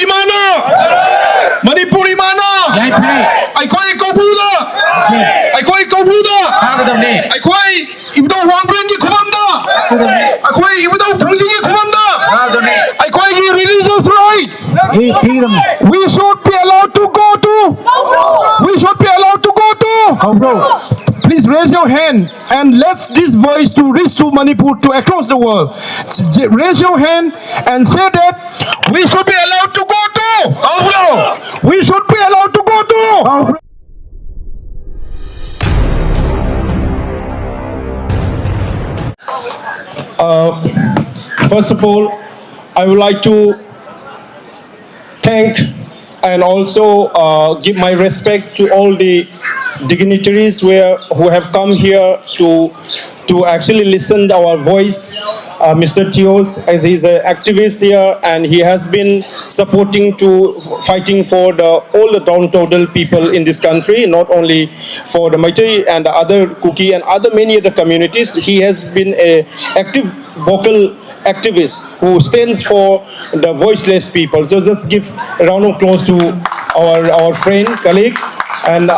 Imana! Manipur Imana! ย้ายแพร่ Ai khoi Koubru da! Ai khoi Koubru da! ข้ากระดับนี้ Ai khoi Ibdo Wangpren ki khumam da! กระดับนี้ Ai khoi Ibdo Thangji ki khumam da! ข้ากระดับนี้ Ai khoi ki religious right! นี่ที่ตรงนี้ We should be allowed to go to! We should be allowed to go to! เขาโปร Please raise your hand and let this voice to reach to Manipur to across the world. Raise your hand and say that we should be allowed to go to. We should be allowed to go to. First of all, I would like to thank and also give my respect to all the dignitaries who have come here to actually listen to our voice. Mr. Tios, as he's an activist here, and he has been fighting for all the downtrodden people in this country, not only for the Meitei and the other Kuki and many other communities. He has been an active vocal activist who stands for the voiceless people. So just give a round of applause to our friend, colleague, and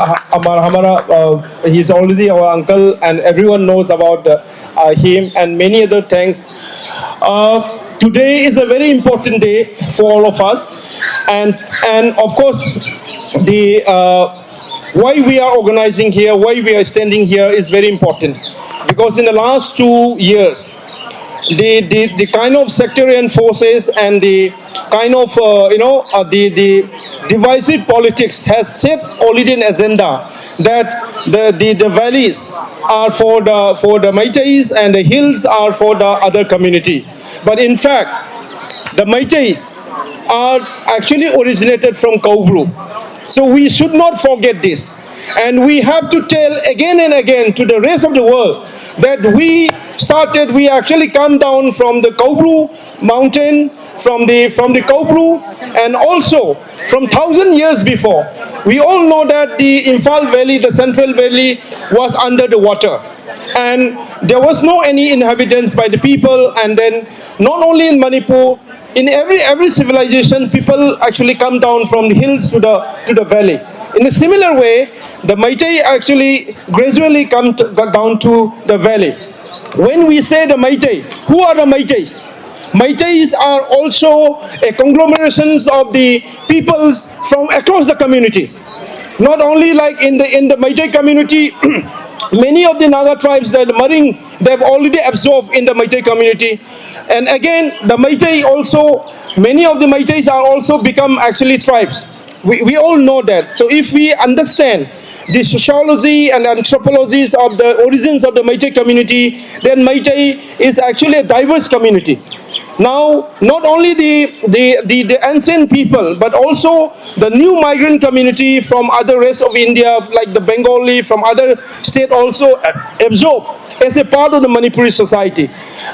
he's already our uncle, and everyone knows about him, and many other thanks. Today is a very important day for all of us, and of course the why we are organizing here, why we are standing here is very important, because in the last 2 years the kind of sectarian forces and the kind of the divisive politics has set already an agenda that the valleys are for the Meiteis and the hills are for the other community. But in fact, the Meiteis are actually originated from Koubru. So we should not forget this. And we have to tell again and again to the rest of the world that we actually come down from the Koubru mountain, from the Koubru, and also from 1,000 years before. We all know that the Imphal Valley, the Central Valley, was under the water, and there was no any inhabitants by the people. And then not only in Manipur, in every civilization, people actually come down from the hills to the valley. In a similar way, the Meitei actually gradually come down to the valley. When we say the Meitei, who are the Meiteis? Meiteis are also a conglomerations of the peoples from across the community. Not only like in the Meitei community, many of the Naga tribes, the Maring, they have already absorbed in the Meitei community. And again, the Meitei also, many of the Meiteis are also become actually tribes. We all know that. So if we understand the sociology and anthropologies of the origins of the Meitei community, then Meitei is actually a diverse community. Now, not only the ancient people, but also the new migrant community from other rest of India, like the Bengali, from other state also absorbed as a part of the Manipuri society.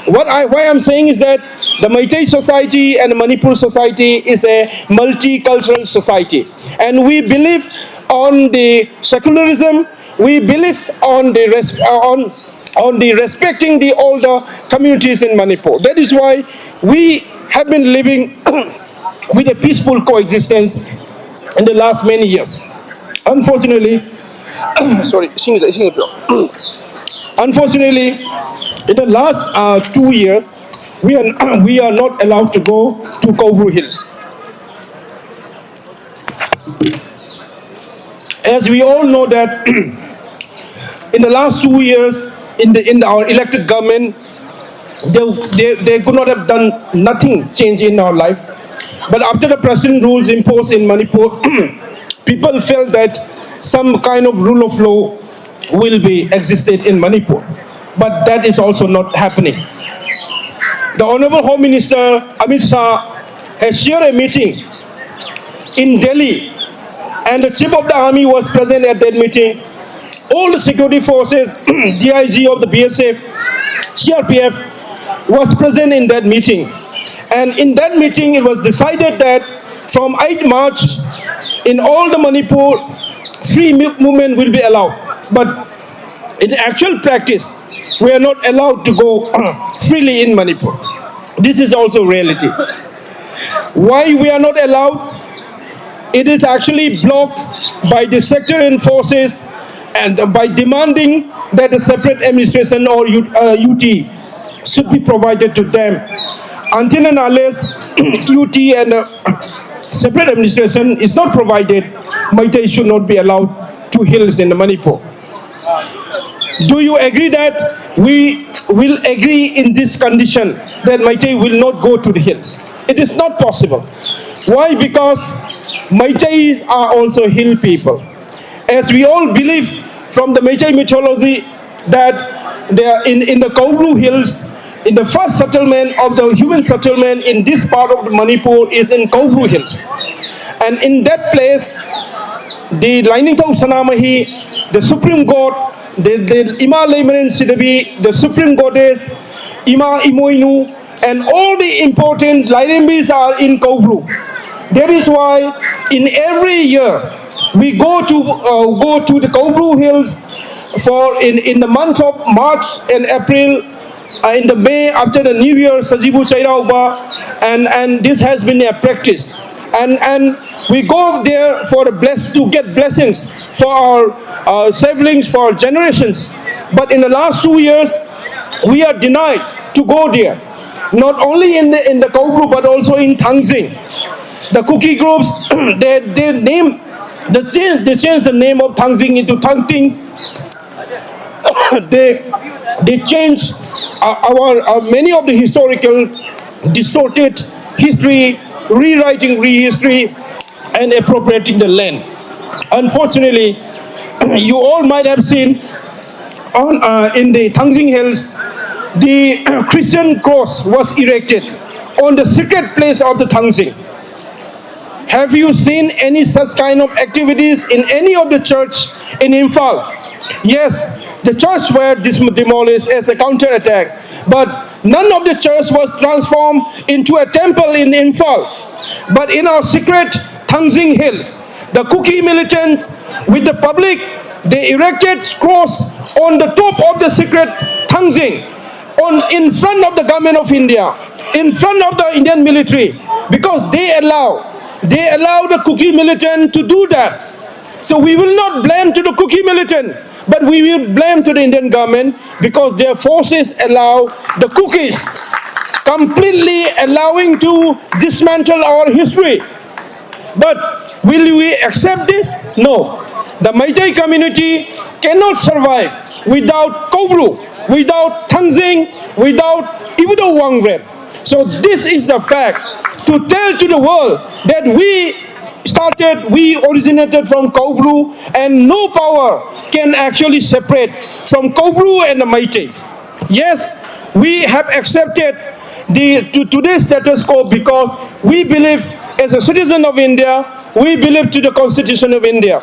Why I'm saying is that the Meitei society and the Manipur society is a multicultural society. And we believe on the secularism, we believe on the respecting the older communities in Manipur. That is why we have been living with a peaceful coexistence in the last many years. Unfortunately, unfortunately, in the last 2 years, we are not allowed to go to Koubru Hills. As we all know that in the last 2 years, in our elected government, they could not have done nothing change in our life. But after the president rules imposed in Manipur, people felt that some kind of rule of law will be existed in Manipur. But that is also not happening. The Honorable Home Minister Amit Shah has shared a meeting in Delhi, and the Chief of the Army was present at that meeting. All the security forces, DIG of the BSF, CRPF, was present in that meeting. And in that meeting, it was decided that from 8 March, in all the Manipur, free movement will be allowed. But in actual practice, we are not allowed to go freely in Manipur. This is also reality. Why we are not allowed? It is actually blocked by the sectarian forces and by demanding that a separate administration or UT should be provided to them. Until and unless UT and separate administration is not provided, Meitei should not be allowed to hills in Manipur. Do you agree that we will agree in this condition that Meitei will not go to the hills? It is not possible. Why? Because Meiteis are also hill people. As we all believe from the Meitei mythology that they are in the Koubru hills, in the first settlement of the human settlement in this part of Manipur is in Koubru hills. And in that place, the Lainingtau Sanamahi, the Supreme God, the Ima Lemeren Sidabi, the Supreme Goddess, Ima Imoinu, and all the important Lairembis are in Koubru. That is why in every year we go to the Koubru hills for in the month of March and April, in the May after the New Year, Sajibu Chairauba, and this has been a practice. And we go there for to get blessings for our siblings, for our generations. But in the last 2 years, we are denied to go there. Not only in the Koubru, but also in Tangzing. The Kuki groups, they changed the name of Tangzing into Tangting. they changed our many of the historical distorted history, rewriting history, and appropriating the land. Unfortunately, you all might have seen in the Tangzing Hills, the Christian cross was erected on the secret place of the Tangzing. Have you seen any such kind of activities in any of the church in Imphal? Yes, the church were demolished as a counterattack, but none of the church was transformed into a temple in Imphal. But in our secret Tangzing Hills, the Kuki militants with the public, they erected cross on the top of the secret Tangzing, in front of the government of India, in front of the Indian military, because they allow the Kuki militant to do that. So we will not blame to the Kuki militant, but we will blame to the Indian government because their forces allow the Kukis completely allowing to dismantle our history. But will we accept this? No. The Meitei community cannot survive without Koubru, without Tangzing, without Ibudo Wangret. So this is the fact to tell to the world that we originated from Koubru, and no power can actually separate from Koubru and the Meitei. Yes, we have accepted today's status quo because we believe, as a citizen of India, we believe to the Constitution of India.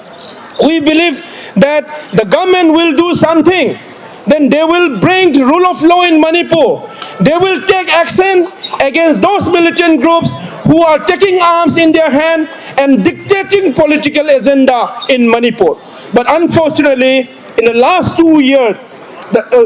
We believe that the government will do something. Then they will bring the rule of law in Manipur. They will take action against those militant groups who are taking arms in their hand and dictating political agenda in Manipur. But unfortunately, in the last 2 years,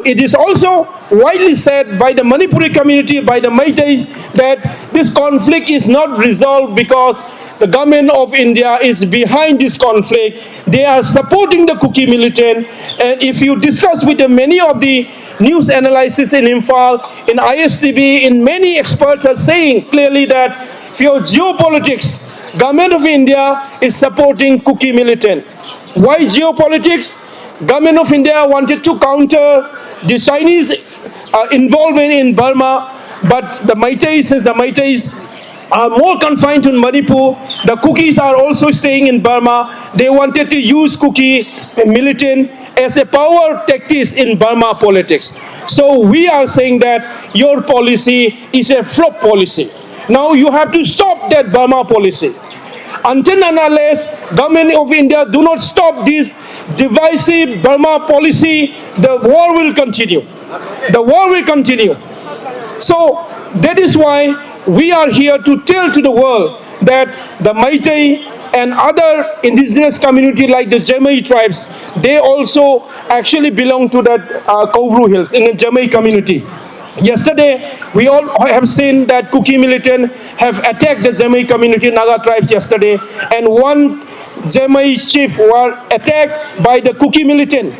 it is also widely said by the Manipuri community, by the Meitei, that this conflict is not resolved because the government of India is behind this conflict. They are supporting the Kuki militant. And if you discuss with many of the news analysis in Imphal, in ISTB, in many experts are saying clearly that for geopolitics, government of India is supporting Kuki militant. Why geopolitics? Government of India wanted to counter the Chinese involvement in Burma, but the Meiteis, since the Meiteis are more confined to Manipur, the Kukis are also staying in Burma. They wanted to use Kuki militant as a power tactic in Burma politics. So we are saying that your policy is a flop policy. Now you have to stop that Burma policy. Until and unless government of India do not stop this divisive Burma policy, the war will continue. The war will continue. So that is why we are here to tell to the world that the Meitei and other indigenous community like the Jamai tribes, they also actually belong to that Koubru Hills in the Jamai community. Yesterday, we all have seen that Kuki militant have attacked the Zemai community, Naga tribes yesterday, and one Zemai chief were attacked by the Kuki militant.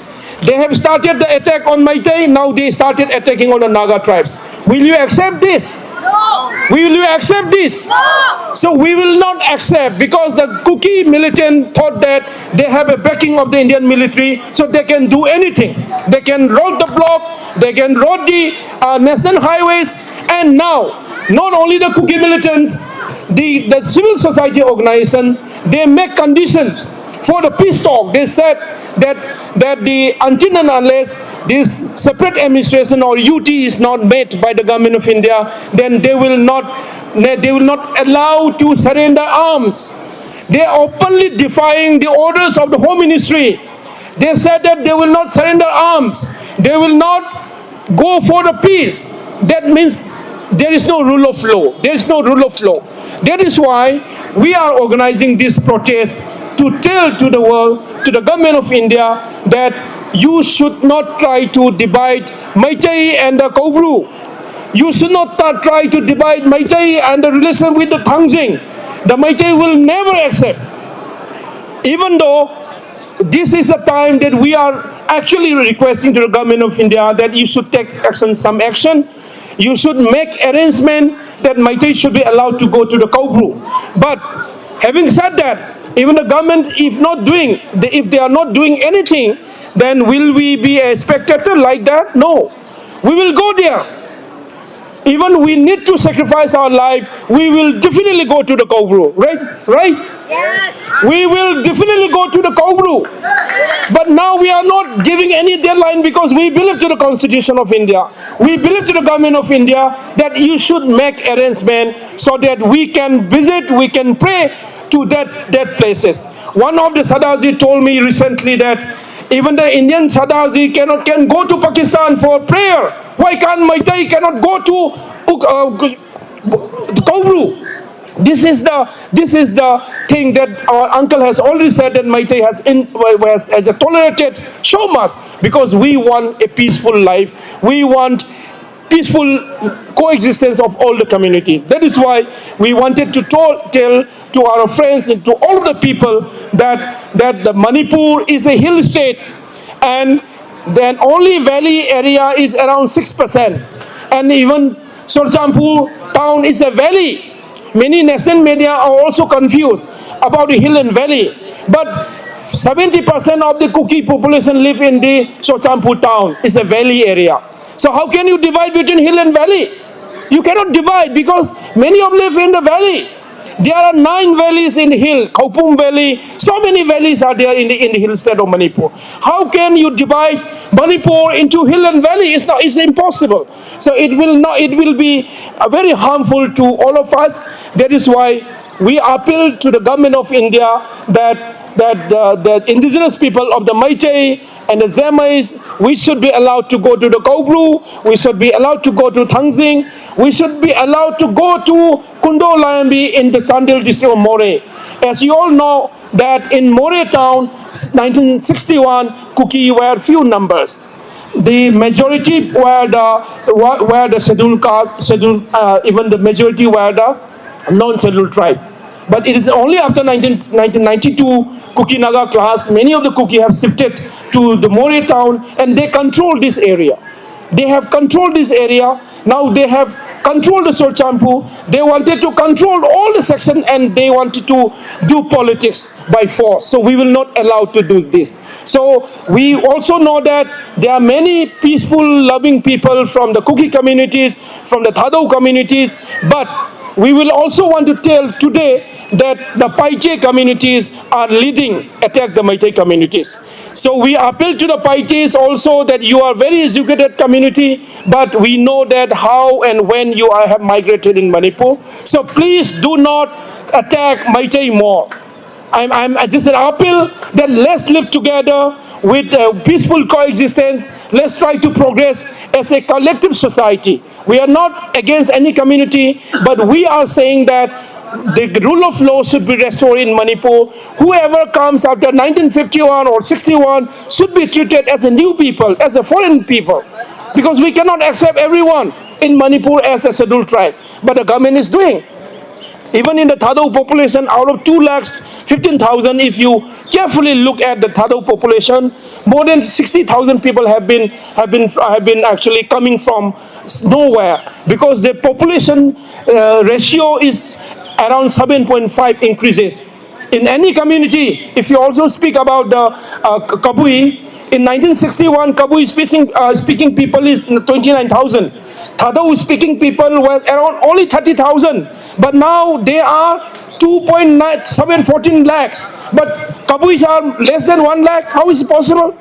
They have started the attack on Maitai, now they started attacking on the Naga tribes. Will you accept this? Will you accept this? So we will not accept, because the Kuki militant thought that they have a backing of the Indian military, so they can do anything. They can road the block, they can road the national highways, and now not only the Kuki militants, the civil society organization, they make conditions for the peace talk. They said that the until and unless this separate administration or UT is not made by the government of India, then they will not allow to surrender arms. They are openly defying the orders of the Home Ministry. They said that they will not surrender arms. They will not go for the peace. That means there is no rule of law. There is no rule of law. That is why we are organizing this protest to tell to the world, to the government of India, that you should not try to divide Maitai and the Koubru. You should not try to divide Maitai and the relation with the Tangzing. The Maitai will never accept. Even though this is a time that we are actually requesting to the government of India that you should take some action. You should make arrangement that Maitai should be allowed to go to the Koubru. But having said that, even the government, if they are not doing anything, then will we be a spectator like that? No. We will go there. Even we need to sacrifice our life, we will definitely go to the Koubru. Right? Yes. We will definitely go to the Koubru. But now we are not giving any deadline, because we believe to the Constitution of India. We believe to the government of India that you should make arrangement so that we can visit, we can pray to that places. One of the Sadazi told me recently that even the Indian Sadazi can go to Pakistan for prayer. Why can't Maitai cannot go to Koubru? This is the thing that our uncle has already said, that Maitai has a tolerated show must, because we want a peaceful life. We want peaceful coexistence of all the community. That is why we wanted to tell to our friends and to all the people that the Manipur is a hill state, and then only valley area is around 6%, and even Sorchampur town is a valley. Many national media are also confused about the hill and valley, but 70% of the Kuki population live in the Sorchampur town. It's a valley area. So how can you divide between hill and valley? You cannot divide, because many of them live in the valley. There are 9 valleys in the hill, Kaupum Valley. So many valleys are there in the hill state of Manipur. How can you divide Manipur into hill and valley? It's impossible. So it will be very harmful to all of us. That is why we appeal to the government of India that the indigenous people of the Maitai and the Zemais, we should be allowed to go to the Koubru, we should be allowed to go to Tangzing, we should be allowed to go to Kundo Layambi in the Sandil district of More. As you all know, that in More town, 1961, Kuki were few numbers. The majority were the scheduled caste, even the majority were the non-scheduled tribe. But it is only after 1992, Kuki Naga class, many of the Kuki have shifted to the More town, and they control this area. They have controlled this area. Now they have controlled the Sorchampur. They wanted to control all the section, and they wanted to do politics by force. So we will not allow to do this. So we also know that there are many peaceful, loving people from the Kuki communities, from the Thadau communities, but we will also want to tell today that the Paiche communities are leading attack the Maitai communities. So we appeal to the Paiches also that you are very educated community, but we know that how and when you have migrated in Manipur. So please do not attack Maitai more. I'm just an appeal that let's live together with peaceful coexistence. Let's try to progress as a collective society. We are not against any community, but we are saying that the rule of law should be restored in Manipur. Whoever comes after 1951 or 61 should be treated as a new people, as a foreign people. because we cannot accept everyone in Manipur as a scheduled tribe. But the government is doing. Even in the Thadau population, out of 2,15,000, if you carefully look at the Thadau population, more than 60,000 people have been actually coming from nowhere, because the population ratio is around 7.5 increases. In any community, if you also speak about the Koubru, in 1961, Koubru speaking people is 29,000. Thadau speaking people was around only 30,000. But now they are 2.714 lakhs. But Koubru are less than 1 lakh. How is it possible?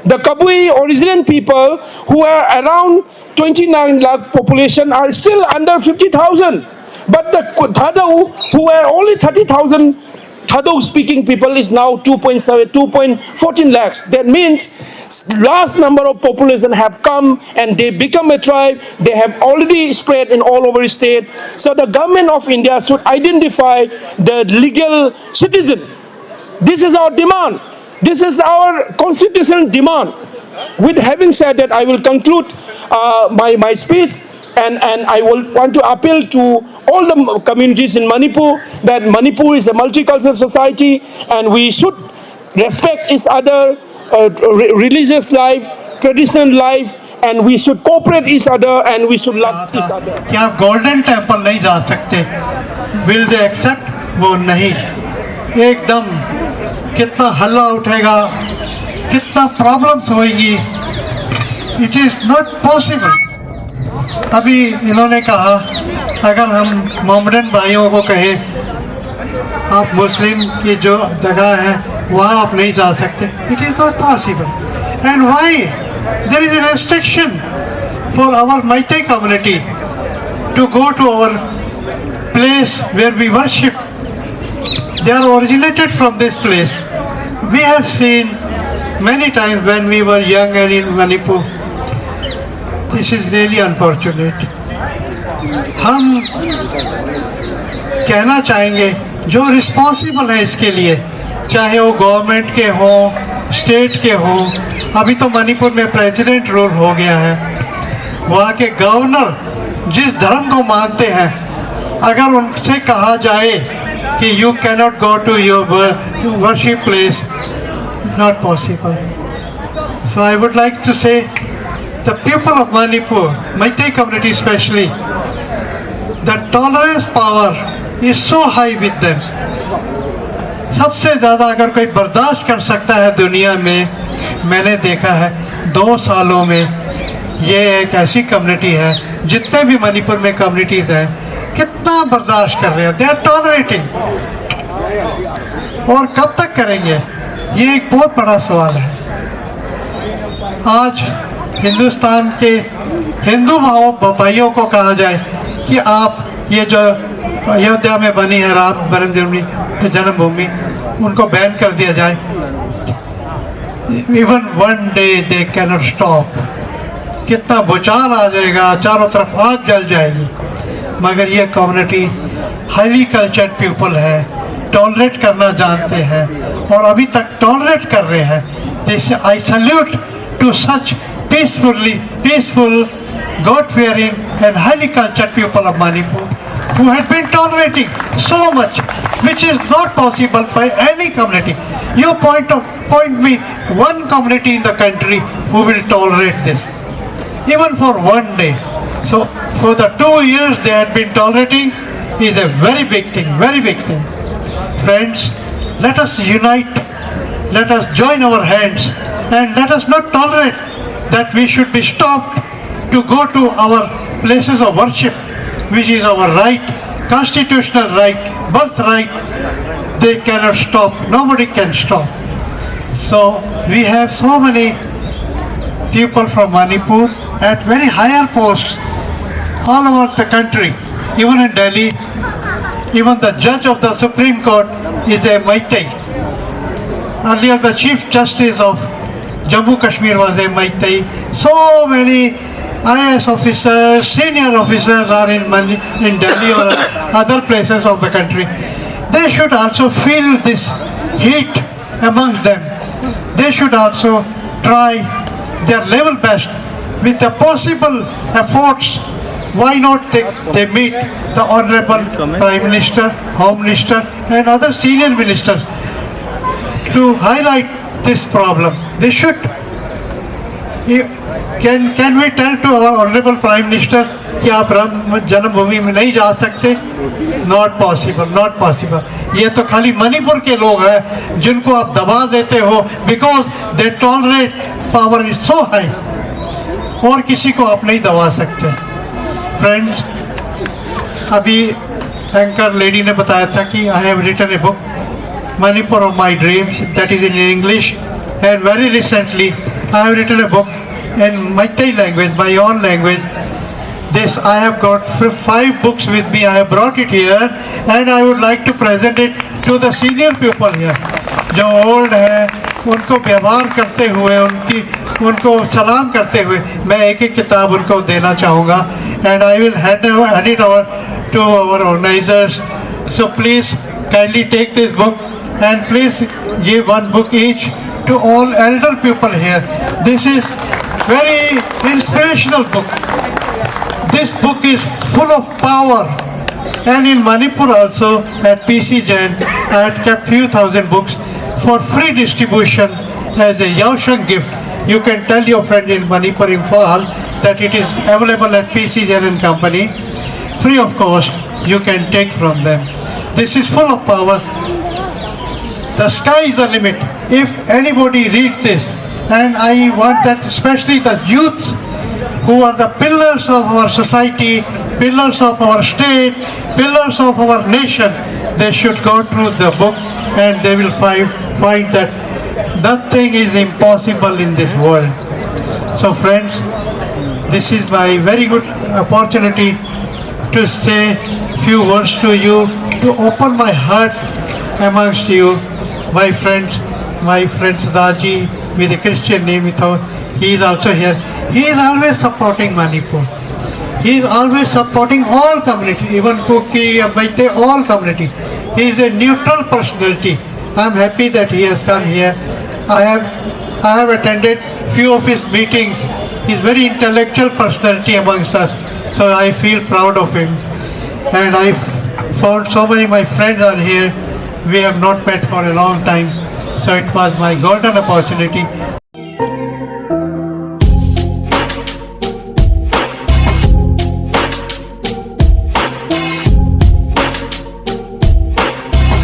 The Koubru original people who are around 29 lakh population are still under 50,000. But the Thadau, who are only 30,000, Thadau speaking people is now 2.14 lakhs. That means large number of population have come and they become a tribe. They have already spread in all over the state. So the government of India should identify the legal citizen. This is our demand. This is our constitutional demand. With having said that, I will conclude my speech. And I will want to appeal to all the communities in Manipur that Manipur is a multicultural society and we should respect each other, religious life, traditional life, and we should cooperate each other and we should love each other. कि आप golden temple नहीं जा सकते, will they accept? वो नहीं, एकदम कितना हल्ला उठेगा, कितना प्रॉब्लम्स होएगी, it is not possible. अभी इन्होंने कहा अगर हम मोहम्मदन भाइयों को कहें आप मुस्लिम की जो जगह है वहाँ आप नहीं जा सकते, it is not possible. And why there is a restriction for our Meitei community to go to our place where we worship. They are originated from this place. We have seen many times when we were young and in Manipur. This is really unfortunate. हम कहना चाहेंगे जो responsible है इसके लिए, चाहे वो government के हों, स्टेट के हों. अभी तो मणिपुर में प्रेसिडेंट रूल हो गया है. वहाँ के गवर्नर जिस धर्म को मानते हैं, अगर उनसे कहा जाए कि you cannot go to your worship place, not possible. So I would like to say the people of Manipur, Meitei community especially, the tolerance power is so high with them. सबसे ज़्यादा अगर कोई बर्दाश्त कर सकता है दुनिया में, मैंने देखा है 2 सालों में ये एक ऐसी कम्युनिटी है, जितने भी मणिपुर में कम्युनिटीज़ हैं, कितना बर्दाश्त कर रहे हैं. They are tolerating. और कब तक करेंगे, ये एक बहुत बड़ा सवाल है. आज हिंदुस्तान के हिंदू भाइयों को कहा जाए कि आप ये जो अयोध्या में बनी है राम जन्मभूमि, उनको बैन कर दिया जाए. Even one day they cannot stop. कितना भूचाल आ जाएगा, चारों तरफ आग जल जाएगी. मगर ये कम्युनिटी हाईली कल्चर्ड पीपल है, टॉलरेट करना जानते हैं और अभी तक टॉलरेट कर रहे हैं. जैसे I salute to such peaceful, God-fearing and highly cultured people of Manipur who had been tolerating so much, which is not possible by any community. You point me one community in the country who will tolerate this, even for one day. So for the 2 years they had been tolerating is a very big thing, very big thing. Friends, let us unite, let us join our hands and let us not tolerate that we should be stopped to go to our places of worship, which is our right, constitutional right, birthright. They cannot stop, nobody can stop. So we have so many people from Manipur at very higher posts all over the country. Even in Delhi, even the judge of the Supreme Court is a Meitei. Earlier the Chief Justice of Jammu Kashmir was a Meitei. So many IAS officers, senior officers are in Delhi or other places of the country. They should also feel this heat amongst them. They should also try their level best with the possible efforts, why not they meet the Honorable Prime Minister, Home Minister and other senior ministers to highlight this problem. They should. Can we tell to our Honorable Prime Minister कि आप राम जन्मभूमि में नहीं जा सकते? Not possible, not possible. ये तो खाली मणिपुर के लोग हैं जिनको आप दबा देते हो because they tolerate power is so high. और किसी को आप नहीं दबा सकते. Friends, अभी एंकर लेडी ने बताया था कि I have written a book, Manipur of my dreams, that is in English, and very recently I have written a book in Meitei language, my own language. This I have got 5 books with me. I have brought it here, and I would like to present it to the senior people here. जो old है, उनको व्यवहार करते हुए, उनको सलाम करते हुए, मैं एक किताब उनको देना चाहूँगा, and I will hand it over to our organizers. So please kindly take this book and please give 1 book each to all elder people here. This is very inspirational book. This book is full of power. And in Manipur also, at PC Jain, I had kept few thousand books for free distribution as a Yaosheng gift. You can tell your friend in Manipur Imphal that it is available at PC Jain and Company. Free of cost, you can take from them. This is full of power. The sky is the limit. If anybody reads this, and I want that especially the youths who are the pillars of our society, pillars of our state, pillars of our nation, they should go through the book and they will find that nothing is impossible in this world. So friends, this is my very good opportunity to say few words to you, to open my heart amongst you. My friend Daji with a Christian name, he is also here. He is always supporting Manipur. He is always supporting all community, even Kuki, Abaite, all community. He is a neutral personality. I am happy that he has come here. I have attended few of his meetings. He is very intellectual personality amongst us. So I feel proud of him. And I found so many my friends are here. We have not met for a long time. So it was my golden opportunity